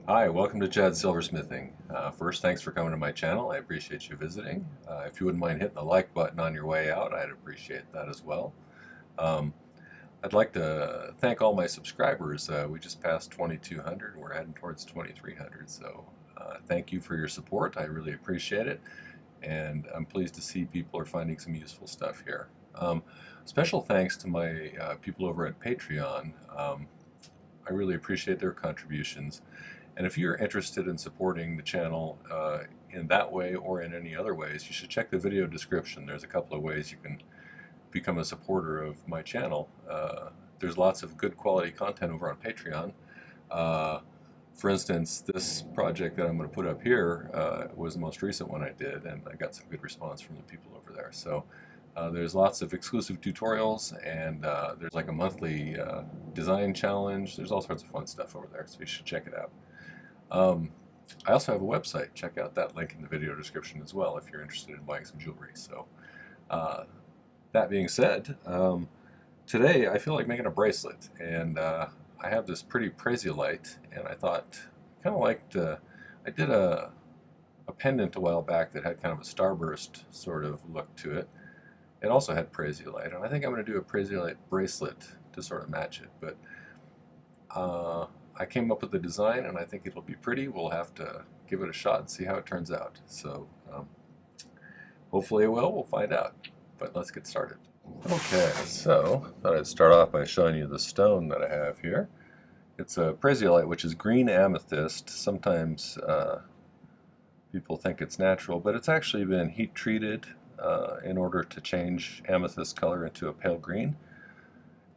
Hi, welcome to Chad's Silversmithing. First, thanks for coming to my channel. I appreciate you visiting. If you wouldn't mind hitting the like button on your way out, I'd appreciate that as well. Um, I'd like to thank all my subscribers. We just passed 2,200 and we're heading towards 2,300. So thank you for your support. I really appreciate it. And I'm pleased to see people are finding some useful stuff here. Special thanks to my people over at Patreon. I really appreciate their contributions. And if you're interested in supporting the channel in that way or in any other ways, you should check the video description. There's a couple of ways you can become a supporter of my channel. There's lots of good quality content over on Patreon. For instance, this project that I'm going to put up here was the most recent one I did, and I got some good response from the people over there. So there's lots of exclusive tutorials, and there's like a monthly design challenge. There's all sorts of fun stuff over there, so you should check it out. I also have a website. Check out that link in the video description as well if you're interested in buying some jewelry. So that being said, today I feel like making a bracelet, and I have this pretty Prasiolite, and I thought kind of liked, I did a pendant a while back that had kind of a starburst sort of look to it. It also had Prasiolite, and I think I'm going to do a Prasiolite bracelet to sort of match it. But I came up with the design, and I think it'll be pretty. We'll have to give it a shot and see how it turns out. So hopefully it will. We'll find out. But let's get started. Okay, so I thought I'd start off by showing you the stone that I have here. It's a Prasiolite, which is green amethyst. Sometimes people think it's natural, but it's actually been heat treated in order to change amethyst color into a pale green.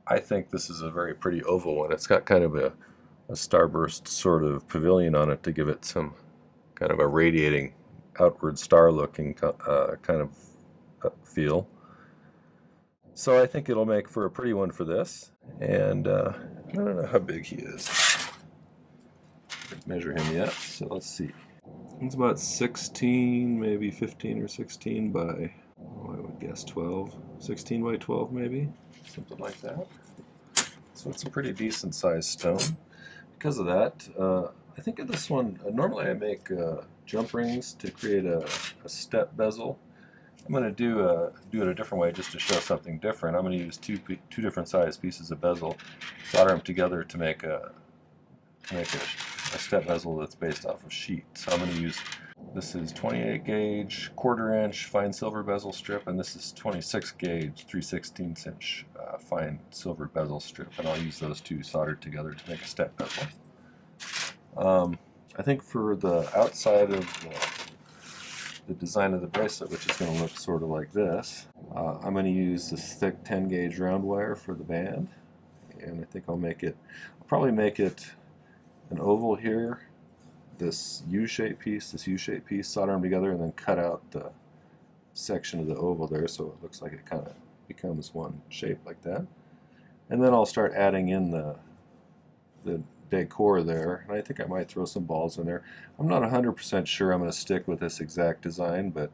I think this is a very pretty oval one. It's got kind of a starburst sort of pavilion on it to give it some kind of a radiating outward star looking kind of feel. So I think it'll make for a pretty one for this. And I don't know how big he is. Didn't measure him yet, so let's see. It's about 16, maybe 15 or 16 by, oh, I would guess 12. 16 by 12 maybe, something like that. So it's a pretty decent sized stone. Because of that, I think of this one, normally I make jump rings to create a step bezel. I'm going to do it a different way just to show something different. I'm going to use two different size pieces of bezel, solder them together to make a step bezel that's based off of sheet. So I'm going to use, this is 28 gauge, 1/4 inch fine silver bezel strip, and this is 26 gauge, 3/16 inch fine silver bezel strip, and I'll use those two soldered together to make a step bezel. I think for the outside of the design of the bracelet, which is going to look sort of like this, I'm going to use this thick 10 gauge round wire for the band, and I think I'll probably make it an oval here, this U-shaped piece, solder them together, and then cut out the section of the oval there so it looks like it kind of becomes one shape like that. And then I'll start adding in the decor there, and I think I might throw some balls in there. I'm not 100% sure I'm going to stick with this exact design, but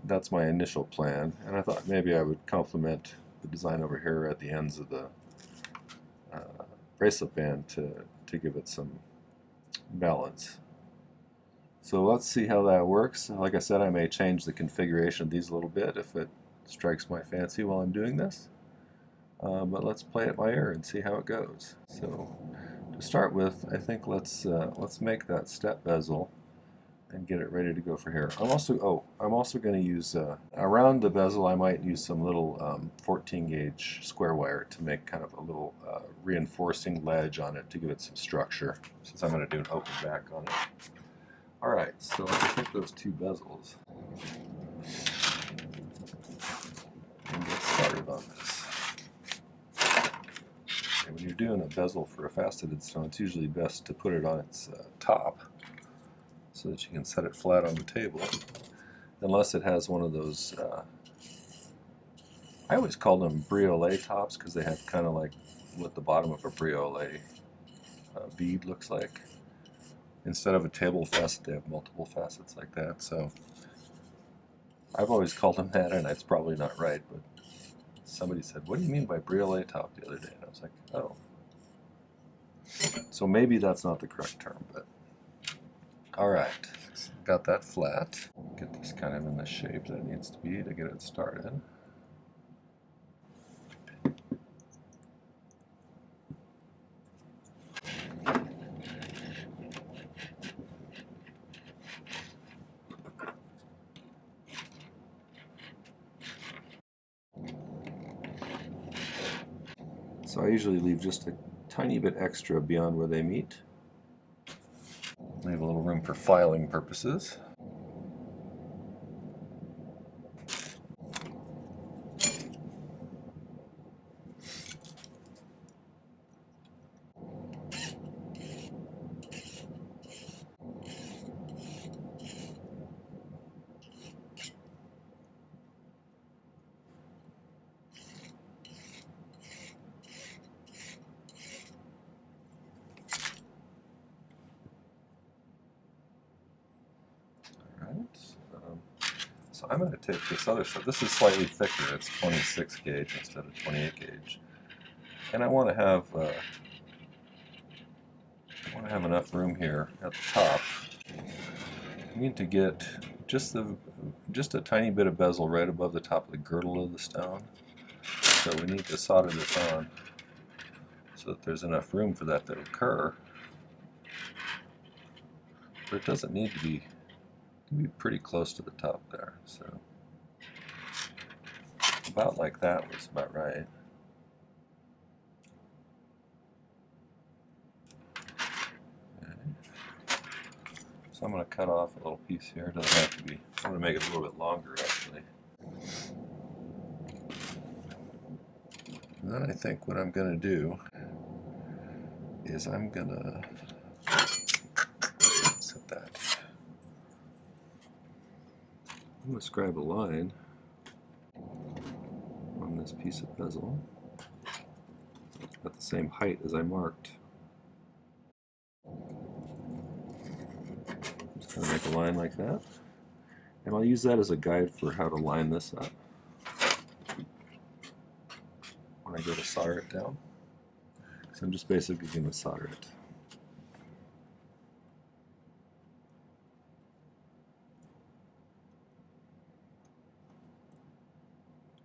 that's my initial plan, and I thought maybe I would complement the design over here at the ends of the bracelet band to give it some balance. So let's see how that works. Like I said, I may change the configuration of these a little bit if it strikes my fancy while I'm doing this. But let's play it by ear and see how it goes. So to start with, I think let's make that step bezel and get it ready to go for here. I'm also going to use around the bezel. I might use some little 14 gauge square wire to make kind of a little reinforcing ledge on it to give it some structure, since I'm going to do an open back on it. All right, so let's take those two bezels and get started on this. And when you're doing a bezel for a faceted stone, it's usually best to put it on its top so that you can set it flat on the table, unless it has one of those, I always call them briolette tops because they have kind of like what the bottom of a briolette bead looks like. Instead of a table facet, they have multiple facets like that. So I've always called them that, and it's probably not right, but somebody said, "What do you mean by briolette top?" the other day, and I was like, "Oh." So maybe that's not the correct term, but all right. Got that flat. Get this kind of in the shape that it needs to be to get it started. So I usually leave just a tiny bit extra beyond where they meet. Leave a little room for filing purposes. So I'm going to take this other side. This is slightly thicker. It's 26 gauge instead of 28 gauge. And I want to have enough room here at the top. I need to get just a tiny bit of bezel right above the top of the girdle of the stone. So we need to solder this on so that there's enough room for that to occur. But it doesn't need to be, it can be pretty close to the top there. So about like that was about right. Okay. So I'm going to cut off a little piece here. It doesn't have to be. I'm going to make it a little bit longer actually. And then I think what I'm going to do is I'm going to set that. I'm going to scribe a line on this piece of bezel at the same height as I marked. Just going to make a line like that. And I'll use that as a guide for how to line this up when I go to solder it down. So I'm just basically going to solder it.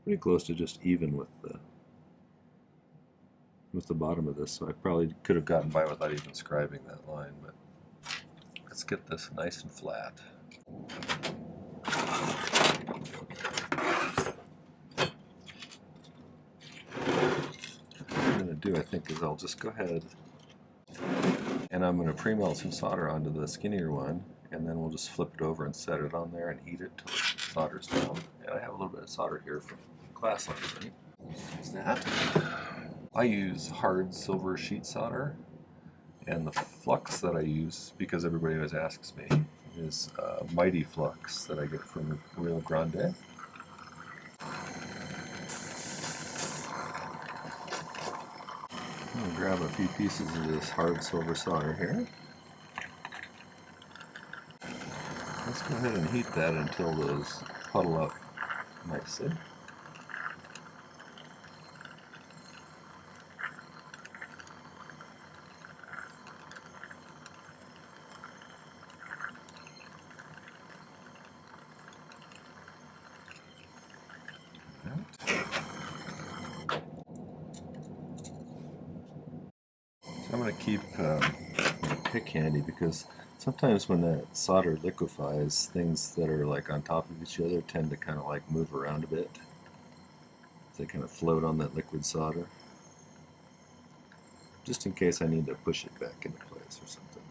Pretty close to just even with the bottom of this, so I probably could have gotten by without even scribing that line, but let's get this nice and flat. What I'm going to do, I think, is I'll just go ahead and I'm going to pre-melt some solder onto the skinnier one, and then we'll just flip it over and set it on there and heat it till it solders down. And I have a little bit of solder here from class last night. Use that. I use hard silver sheet solder, and the flux that I use, because everybody always asks me, is My-T-Flux that I get from Rio Grande. I'm going to grab a few pieces of this hard silver solder here. Let's go ahead and heat that until those puddle up nicely. So I'm going to keep a pick handy because sometimes when that solder liquefies, things that are like on top of each other tend to kind of like move around a bit. They kind of float on that liquid solder. Just in case I need to push it back into place or something.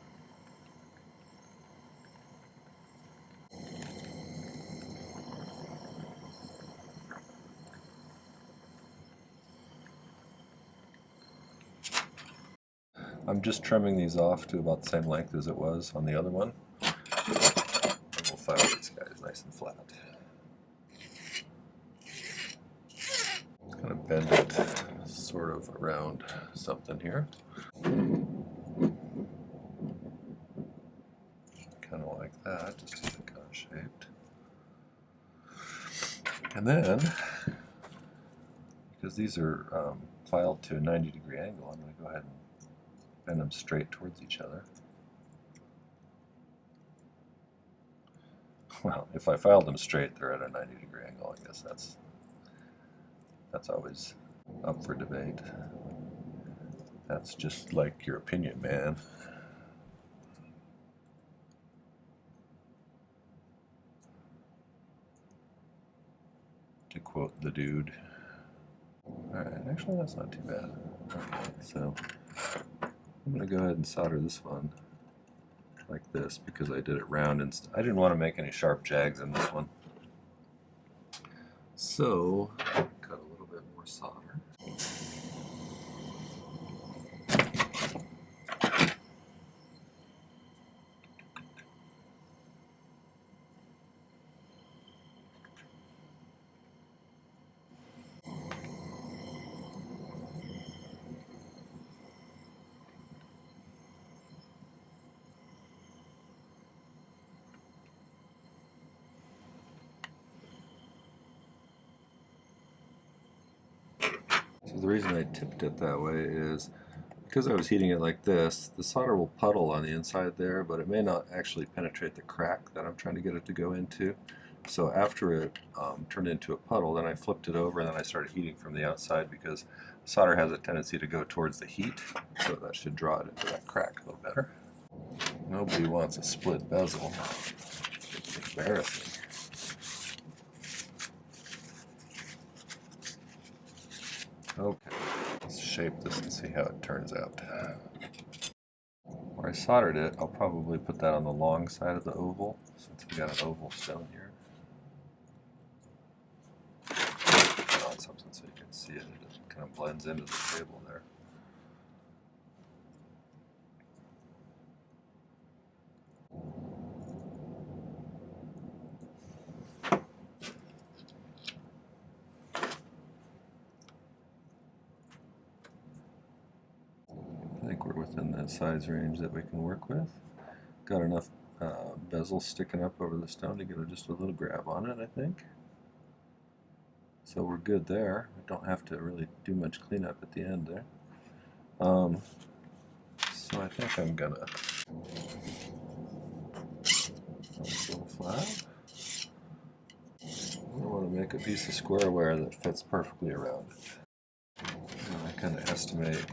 I'm just trimming these off to about the same length as it was on the other one. And we'll file these guys nice and flat. Just going to bend it sort of around something here. Kind of like that, just to get kind of shaped. And then, because these are filed to a 90-degree angle, I'm going to go ahead and bend them straight towards each other. Well, if I filed them straight, they're at a 90-degree angle. I guess that's always up for debate. That's just like your opinion, man. To quote the dude. Alright, actually that's not too bad. Okay, so I'm going to go ahead and solder this one like this because I did it round and I didn't want to make any sharp jags in this one. So, cut a little bit more solder. So the reason I tipped it that way is because I was heating it like this, the solder will puddle on the inside there, but it may not actually penetrate the crack that I'm trying to get it to go into. So after it turned into a puddle, then I flipped it over and then I started heating from the outside because solder has a tendency to go towards the heat, so that should draw it into that crack a little better. Nobody wants a split bezel. It's embarrassing. Okay, let's shape this and see how it turns out. Where I soldered it, I'll probably put that on the long side of the oval, since we got an oval stone here. Put on something so you can see it. It kind of blends into the table there. I think we're within that size range that we can work with. Got enough bezel sticking up over the stone to get just a little grab on it, I think. So we're good there. We don't have to really do much cleanup at the end there. So I think I'm gonna a little flat. I want to make a piece of squareware that fits perfectly around it. And I kind of estimate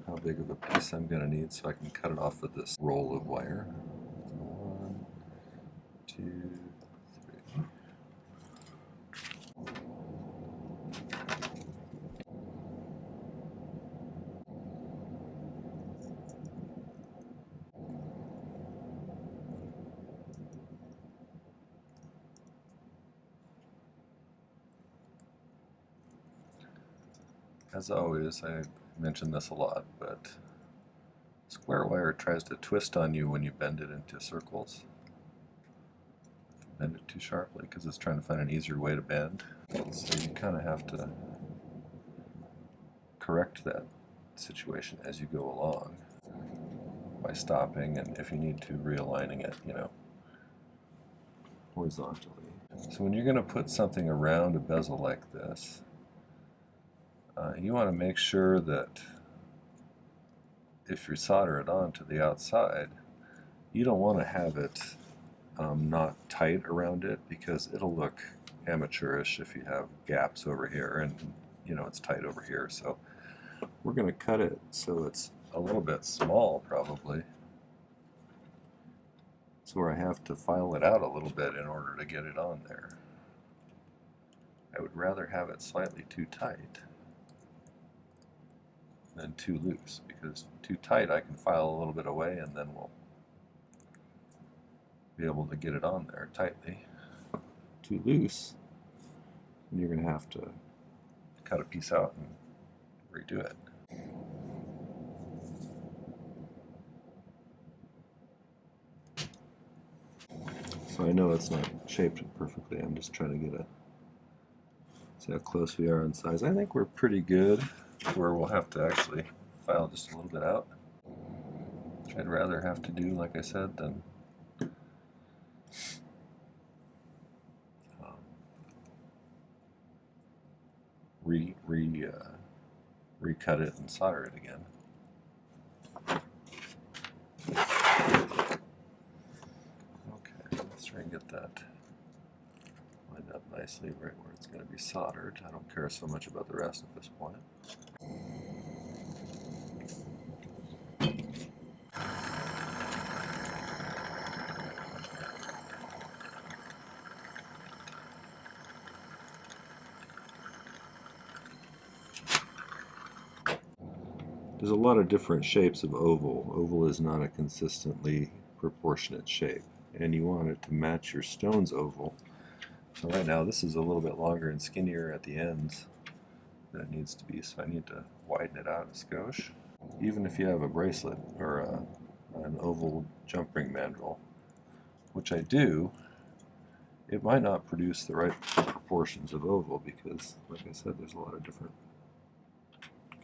how big of a piece I'm going to need so I can cut it off with this roll of wire. 1, 2, 3. As always, I mention this a lot, but square wire tries to twist on you when you bend it into circles. Bend it too sharply because it's trying to find an easier way to bend. So you kind of have to correct that situation as you go along by stopping, and if you need to, realigning it, horizontally. So when you're going to put something around a bezel like this, you want to make sure that if you solder it on to the outside, you don't want to have it not tight around it because it'll look amateurish if you have gaps over here and it's tight over here. So we're going to cut it so it's a little bit small probably. So where I have to file it out a little bit in order to get it on there. I would rather have it slightly too tight than too loose, because too tight I can file a little bit away and then we'll be able to get it on there tightly. Too loose, and you're going to have to cut a piece out and redo it. So I know it's not shaped perfectly, I'm just trying to get a see how close we are in size. I think we're pretty good where we'll have to actually file just a little bit out, which I'd rather have to do, like I said, than recut it and solder it again. Okay, let's try and get that lined up nicely right where it's going to be soldered. I don't care so much about the rest at this point. There's a lot of different shapes of oval. Oval is not a consistently proportionate shape, and you want it to match your stone's oval. So right now this is a little bit longer and skinnier at the ends than it needs to be, so I need to widen it out a skosh. Even if you have a bracelet or an oval jump ring mandrel, which I do, it might not produce the right proportions of oval because, like I said, there's a lot of different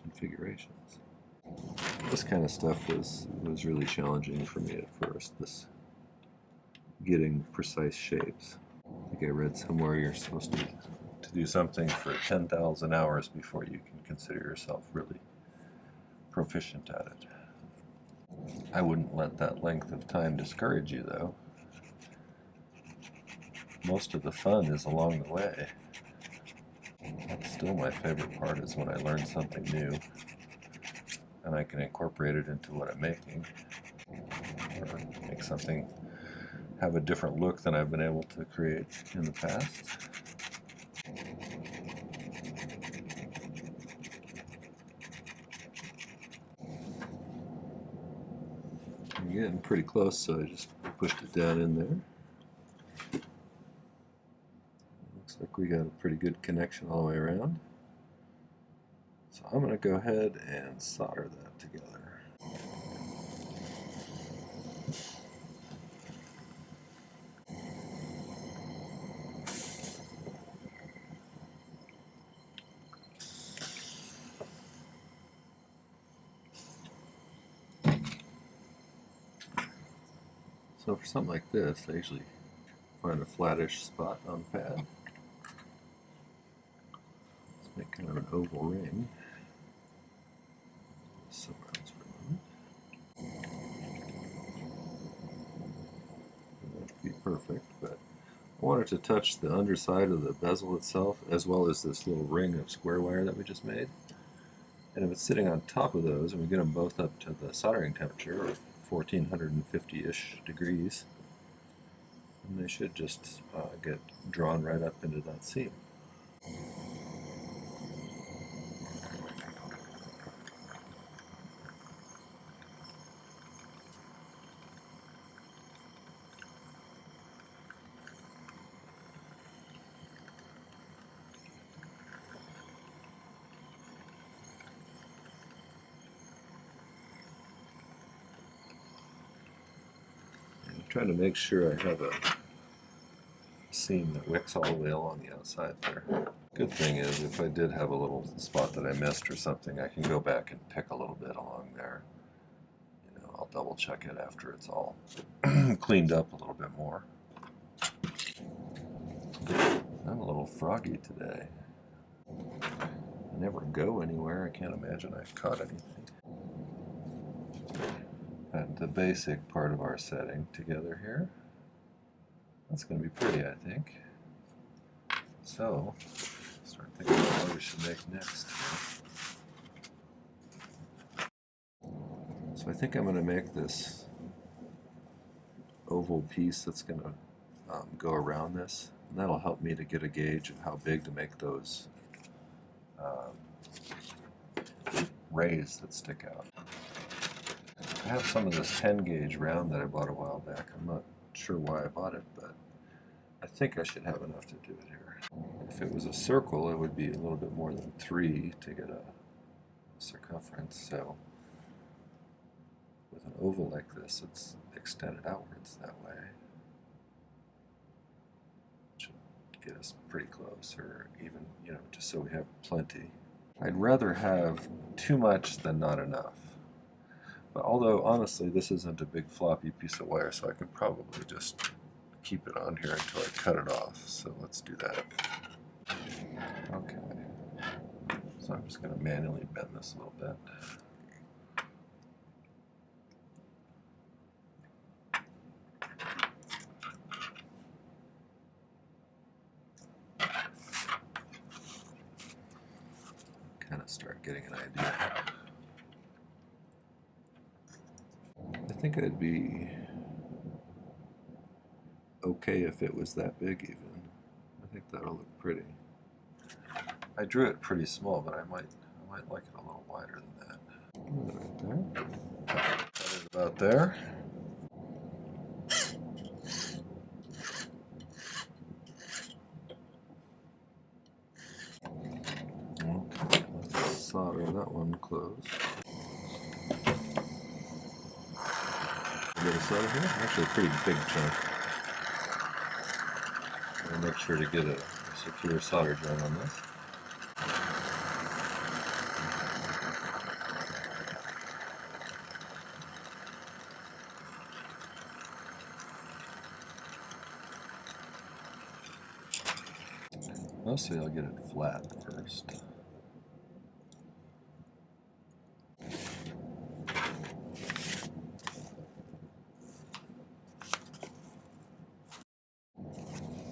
configurations. This kind of stuff was really challenging for me at first, this getting precise shapes. I think I read somewhere you're supposed to do something for 10,000 hours before you can consider yourself really proficient at it. I wouldn't let that length of time discourage you, though. Most of the fun is along the way. Still, my favorite part is when I learn something new and I can incorporate it into what I'm making, or make something have a different look than I've been able to create in the past. I'm getting pretty close, so I just pushed it down in there. Looks like we got a pretty good connection all the way around. So I'm going to go ahead and solder that together. So for something like this, I usually find a flattish spot on the pad. Let's make kind of an oval ring. Somewhere else for a moment. That would be perfect, but I want it to touch the underside of the bezel itself, as well as this little ring of square wire that we just made. And if it's sitting on top of those, and we get them both up to the soldering temperature of 1450-ish degrees, then they should just get drawn right up into that seam. Trying to make sure I have a seam that wicks all the way along the outside there. Good thing is, if I did have a little spot that I missed or something, I can go back and pick a little bit along there. You know, I'll double check it after it's all cleaned up a little bit more. I'm a little froggy today. I never go anywhere. I can't imagine I've caught anything. And the basic part of our setting together here. That's going to be pretty, I think. So, start thinking about what we should make next. So I think I'm going to make this oval piece that's going to go around this. And that'll help me to get a gauge of how big to make those rays that stick out. I have some of this 10 gauge round that I bought a while back. I'm not sure why I bought it, but I think I should have enough to do it here. If it was a circle, it would be a little bit more than 3 to get a circumference. So with an oval like this, it's extended outwards that way. Should get us pretty close, or even, you know, just so we have plenty. I'd rather have too much than not enough. But although, honestly, this isn't a big floppy piece of wire, so I could probably just keep it on here until I cut it off. So let's do that. Okay. So I'm just going to manually bend this a little bit. getting an idea. I think I'd be okay if it was that big even. I think that'll look pretty. I drew it pretty small, but I might like it a little wider than that. Right there. That is about there. Okay, let's solder that one closed. A bit of solder here, actually a pretty big chunk. I'll make sure to get a secure solder joint on this. Mostly I'll get it flat first.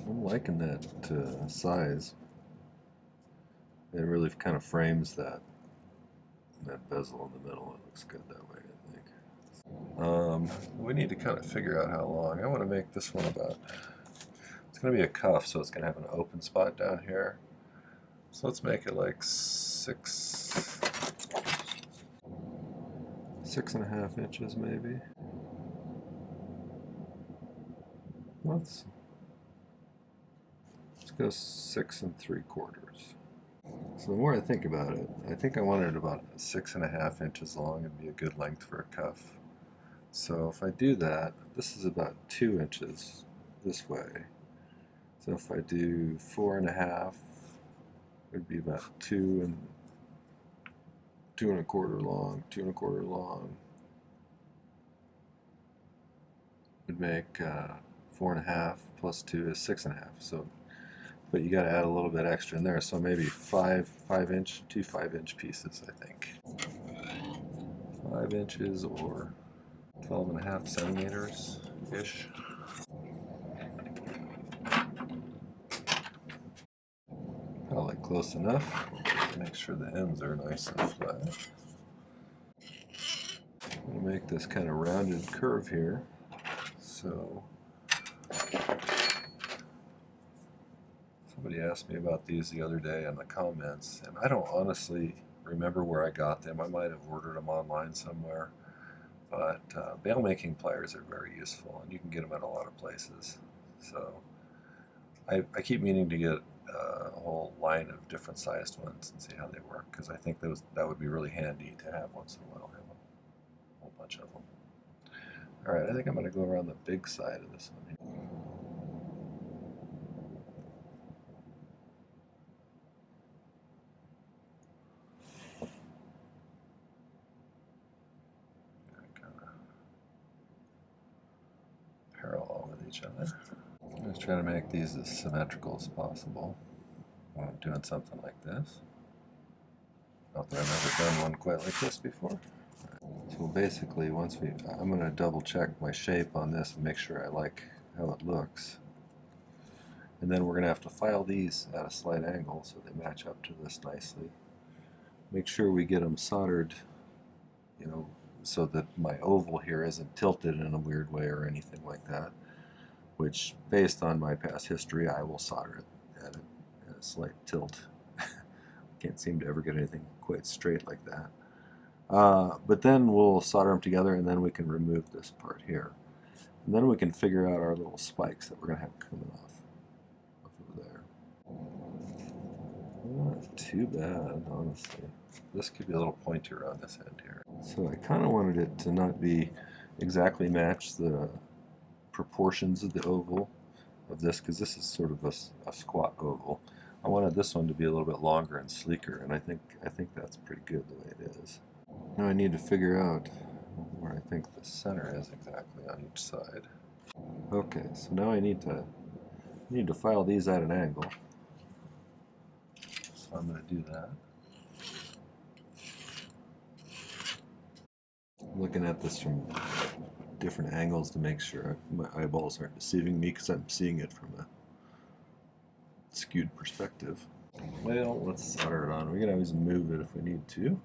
I'm liking that size. It really kind of frames that bezel in the middle. It looks good that way, I think. We need to kind of figure out how long. I want to make this one about, it's going to be a cuff, so it's going to have an open spot down here. So let's make it like 6.5 inches maybe. Let's go 6 3/4. So the more I think about it, I think I want it about 6.5 inches long and be a good length for a cuff. So if I do that, this is about 2 inches this way. So if I do 4.5, it would be about 2 1/4 long, 2 1/4 long. Would make 4.5 plus 2 is 6.5. So, but you got to add a little bit extra in there. So maybe 2 5-inch pieces, I think. 5 inches or 12.5 centimeters ish. Probably close enough. Make sure the ends are nice and flat. I'm going to make this kind of rounded curve here. So somebody asked me about these the other day in the comments, and I don't honestly remember where I got them. I might have ordered them online somewhere. But bail making pliers are very useful, and you can get them at a lot of places. So I keep meaning to get a whole line of different sized ones and see how they work, because I think that would be really handy to have once in a while. Have a whole bunch of them. All right, I think I'm going to go around the big side of this one here. Parallel with each other. I'm just trying to make these as symmetrical as possible when I'm doing something like this. Not that I've ever done one quite like this before. So basically, I'm going to double check my shape on this and make sure I like how it looks. And then we're going to have to file these at a slight angle so they match up to this nicely. Make sure we get them soldered, so that my oval here isn't tilted in a weird way or anything like that, which, based on my past history, I will solder it at a slight tilt. Can't seem to ever get anything quite straight like that. But then we'll solder them together, and then we can remove this part here. And then we can figure out our little spikes that we're going to have coming off over there. Not too bad, honestly. This could be a little pointier on this end here. So I kind of wanted it to not be exactly match the proportions of the oval of this, because this is sort of a squat oval. I wanted this one to be a little bit longer and sleeker, and I think that's pretty good the way it is. Now I need to figure out where I think the center is exactly on each side. Okay, so now I need to file these at an angle. So I'm going to do that. I'm looking at this from different angles to make sure my eyeballs aren't deceiving me, because I'm seeing it from a skewed perspective. Well, let's solder it on. We can always move it if we need to.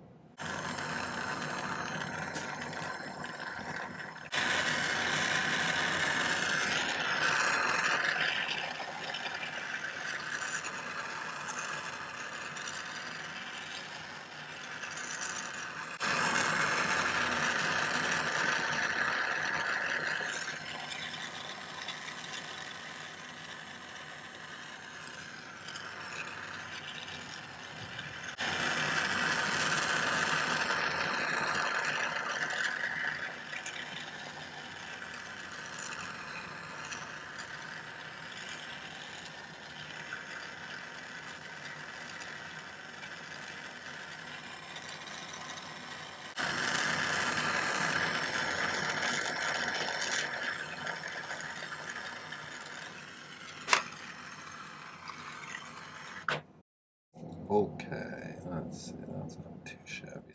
Okay, let's see, that's not too shabby.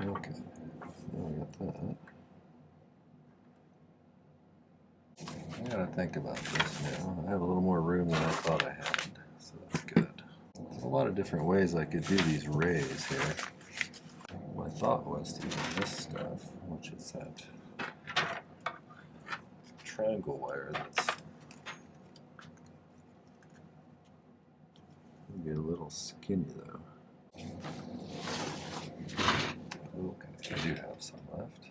Okay, so we got that. I gotta think about this now. I have a little more room than I thought I had, so that's good. There's a lot of different ways I could do these rays here. My thought was to use this stuff, which is that triangle wire that's maybe a little skinny though. Okay, I do have some left.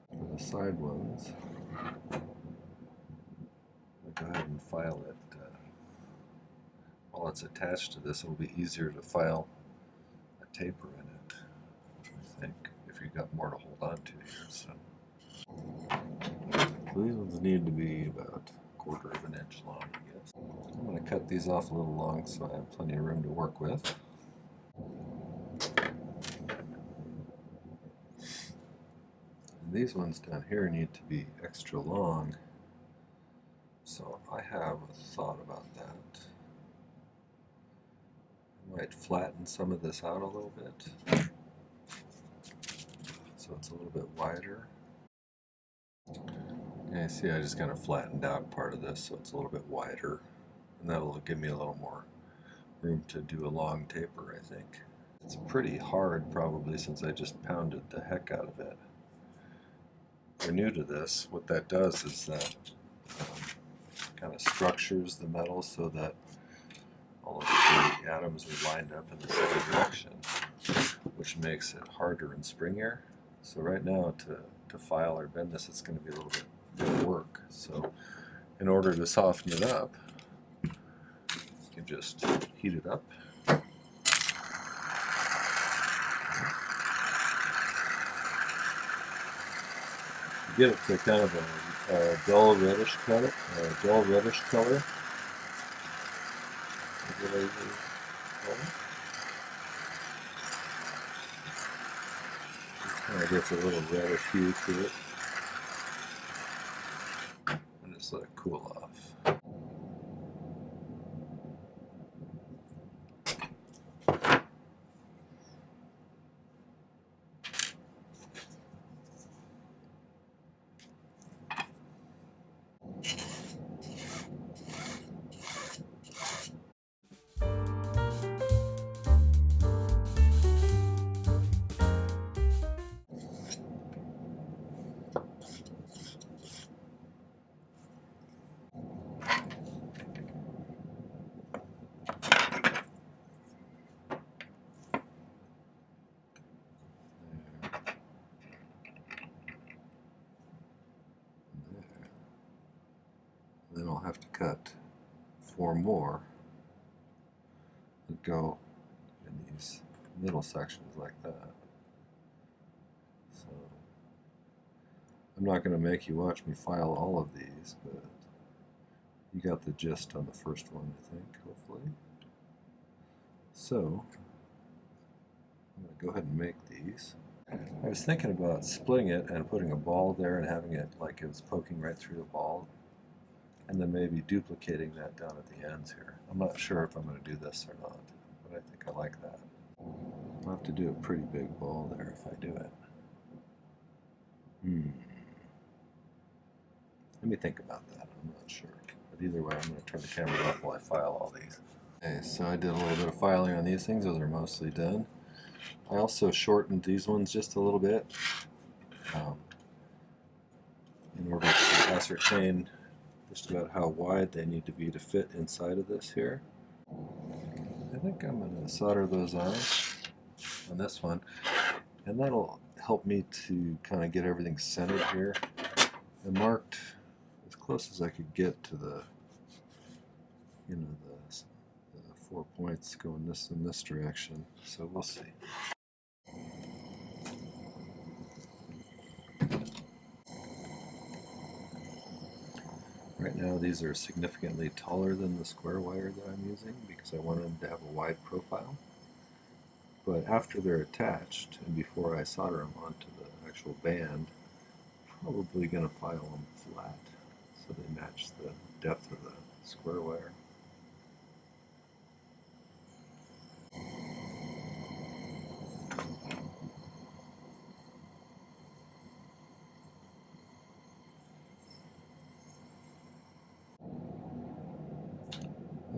For the side ones, I'll go ahead and file it. While it's attached to this, it'll be easier to file a taper in it, I think, if you've got more to hold on to here. So these ones need to be about 1/4 of an inch long, I guess. I'm going to cut these off a little long so I have plenty of room to work with. And these ones down here need to be extra long, so I have a thought about that. I might flatten some of this out a little bit so it's a little bit wider. Yeah, see, I just kind of flattened out part of this so it's a little bit wider, and that'll give me a little more room to do a long taper, I think. It's pretty hard probably since I just pounded the heck out of it. If you're new to this, what that does is that kind of structures the metal so that all of the atoms are lined up in the same direction, which makes it harder and springier. So right now to file or bend this, it's going to be a little bit more work. So in order to soften it up, you can just heat it up. Get it to kind of a dull reddish color. Kind of gets a little reddish hue to it, and just let it cool off. Then I'll have to cut 4 more that go in these middle sections like that. So I'm not going to make you watch me file all of these, but you got the gist on the first one, I think, hopefully. So I'm going to go ahead and make these. I was thinking about splitting it and putting a ball there and having it like it was poking right through the ball, and then maybe duplicating that down at the ends here. I'm not sure if I'm going to do this or not, but I think I like that. I'll have to do a pretty big ball there if I do it. Let me think about that. I'm not sure. But either way, I'm going to turn the camera off while I file all these. Okay, so I did a little bit of filing on these things. Those are mostly done. I also shortened these ones just a little bit in order to ascertain just about how wide they need to be to fit inside of this here. I think I'm going to solder those on this one, and that'll help me to kind of get everything centered here and marked as close as I could get to the, you know, the 4 points going this in this direction. So we'll see. Right now these are significantly taller than the square wire that I'm using because I want them to have a wide profile. But after they're attached and before I solder them onto the actual band, I'm probably going to file them flat so they match the depth of the square wire.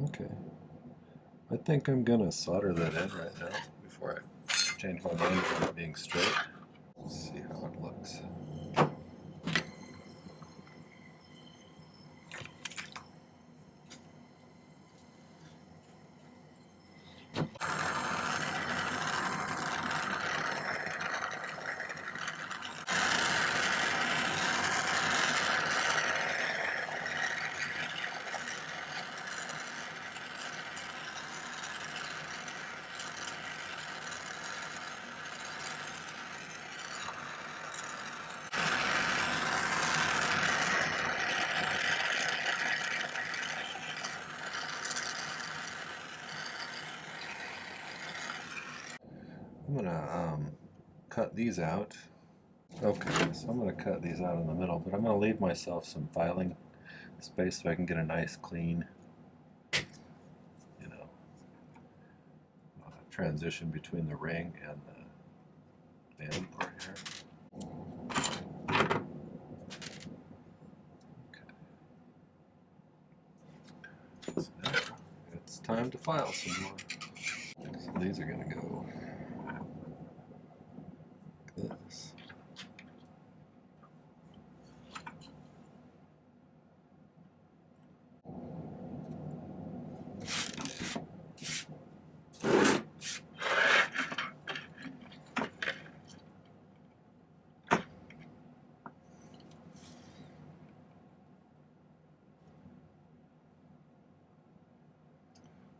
Okay. I think I'm going to solder that in right now before I change my mind about it being straight. Let's see how it looks. I'm going to cut these out. Okay, so I'm going to cut these out in the middle, but I'm going to leave myself some filing space so I can get a nice clean, you know, transition between the ring and the band part here. Okay. So now it's time to file some more. So these are going to go like this.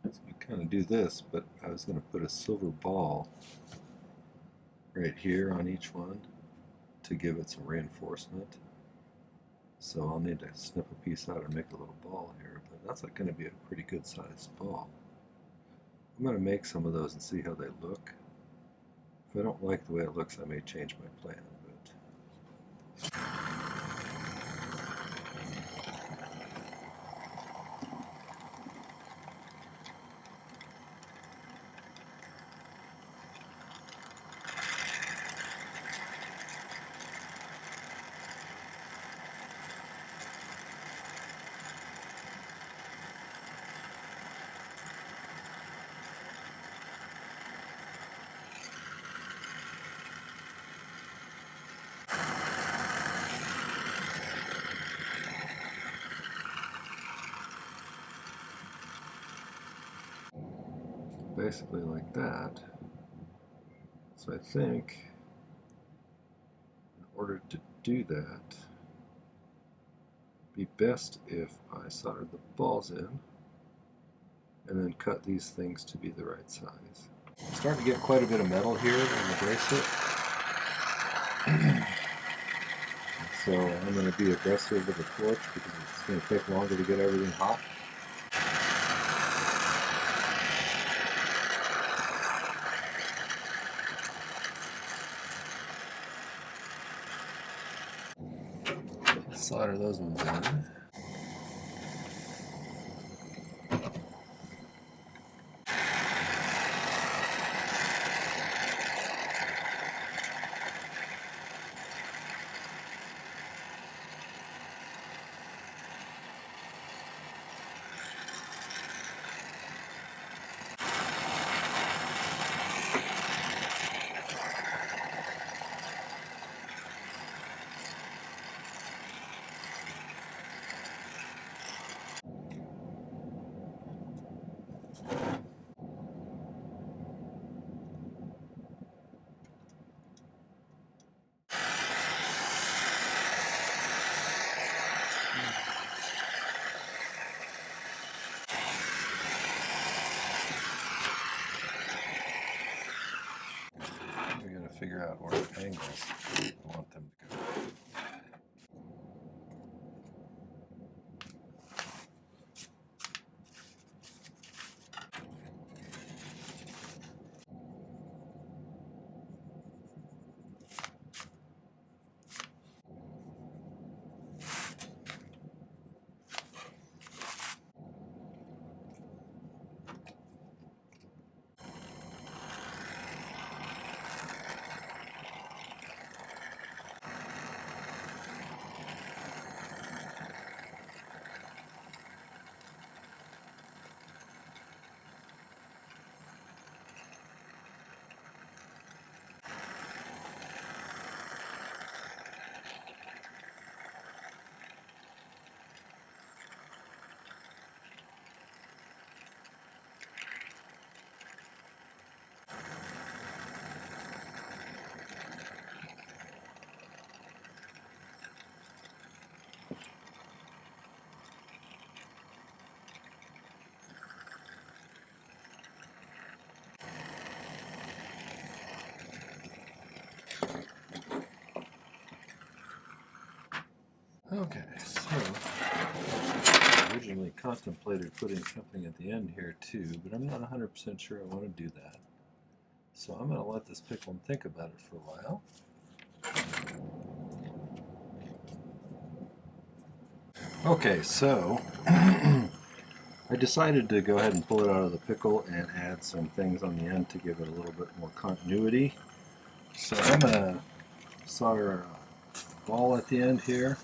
So we kind of do this, but I was going to put a silver ball right here on each one to give it some reinforcement. So I'll need to snip a piece out and make a little ball here, but that's going to be a pretty good sized ball. I'm going to make some of those and see how they look. If I don't like the way it looks, I may change my plan. Basically like that. So I think in order to do that, it'd be best if I soldered the balls in and then cut these things to be the right size. I'm starting to get quite a bit of metal here on the bracelet. So I'm going to be aggressive with the torch because it's going to take longer to get everything hot. Solder those ones in. We got to figure out where the angles I want them to go. Okay, so I originally contemplated putting something at the end here too, but I'm not 100% sure I want to do that. So I'm going to let this pickle and think about it for a while. Okay, so I decided to go ahead and pull it out of the pickle and add some things on the end to give it a little bit more continuity. So I'm going to solder a ball at the end here,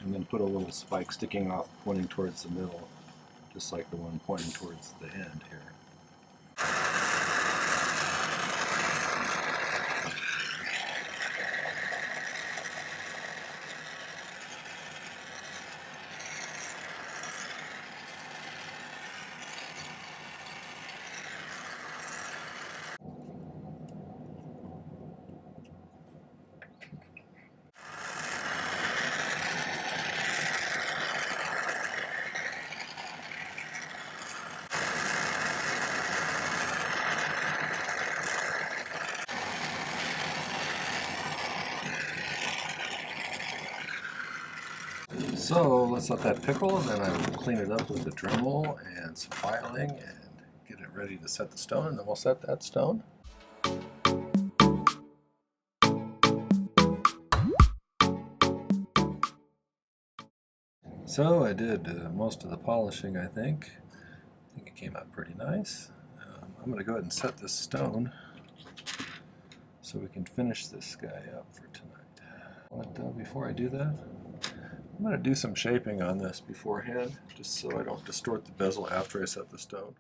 and then put a little spike sticking off pointing towards the middle, just like the one pointing towards the end here. So let's let that pickle, and then I will clean it up with a Dremel and some filing and get it ready to set the stone, and then we'll set that stone. So I did most of the polishing, I think. It came out pretty nice. I'm going to go ahead and set this stone so we can finish this guy up for tonight. But before I do that, I'm going to do some shaping on this beforehand, just so I don't distort the bezel after I set the stone.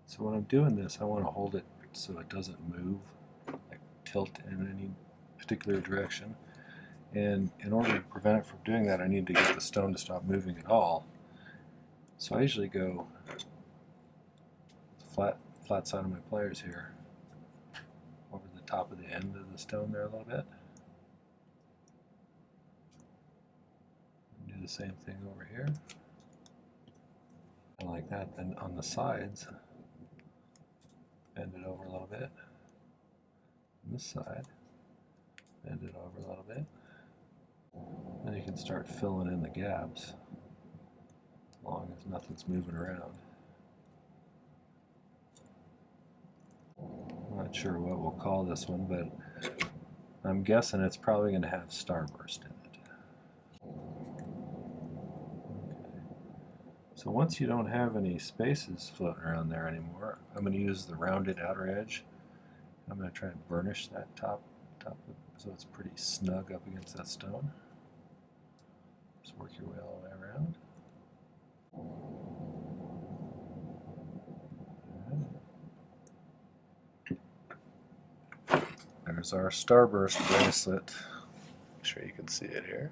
So when I'm doing this, I want to hold it so it doesn't move, like tilt in any particular direction. And in order to prevent it from doing that, I need to get the stone to stop moving at all. So I usually go the flat side of my pliers here over the top of the end of the stone there a little bit. And do the same thing over here. And like that. Then on the sides, bend it over a little bit. On this side, bend it over a little bit. Then you can start filling in the gaps as long as nothing's moving around. I'm not sure what we'll call this one, but I'm guessing it's probably going to have Starburst in it. Okay. So once you don't have any spaces floating around there anymore, I'm going to use the rounded outer edge. I'm going to try and burnish that top so it's pretty snug up against that stone. Just work your way all the way around. There's our Starburst bracelet. Make sure you can see it here.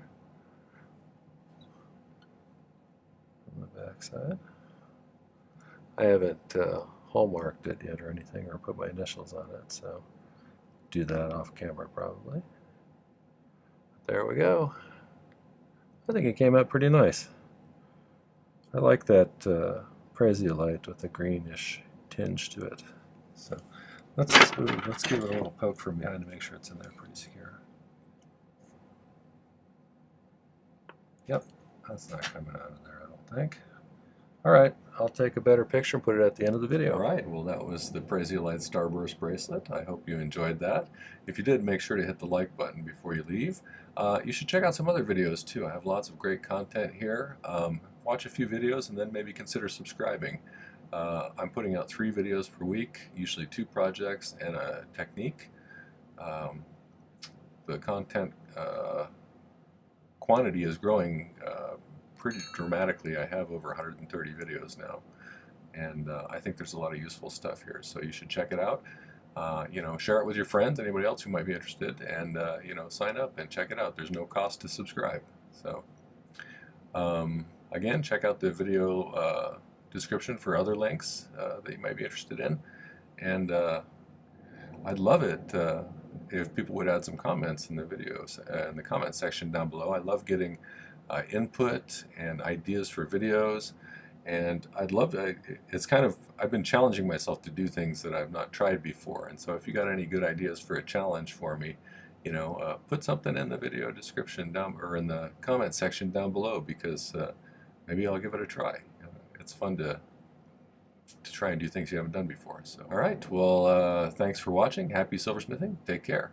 On the back side. I haven't hallmarked it yet or anything, or put my initials on it, so do that off camera probably. There we go. I think it came out pretty nice. I like that Prasiolite with a greenish tinge to it. So let's give it a little poke from behind to make sure it's in there pretty secure. Yep, that's not coming out of there, I don't think. All right, I'll take a better picture and put it at the end of the video. All right, well that was the Prasiolite Starburst bracelet. I hope you enjoyed that. If you did, make sure to hit the like button before you leave. You should check out some other videos too. I have lots of great content here. Watch a few videos and then maybe consider subscribing. I'm putting out 3 videos per week, usually 2 projects and a technique. The content quantity is growing pretty dramatically. I have over 130 videos now, and I think there's a lot of useful stuff here, so you should check it out. You know, share it with your friends, anybody else who might be interested, and you know, sign up and check it out. There's no cost to subscribe. So again, check out the video description for other links that you might be interested in, and I'd love it if people would add some comments in the videos in the comment section down below. I love getting input and ideas for videos, and I'd love to, it's kind of, I've been challenging myself to do things that I've not tried before, and so if you got any good ideas for a challenge for me, you know, put something in the video description down, or in the comment section down below, because maybe I'll give it a try. It's fun to try and do things you haven't done before. So, all right, well, thanks for watching. Happy silversmithing. Take care.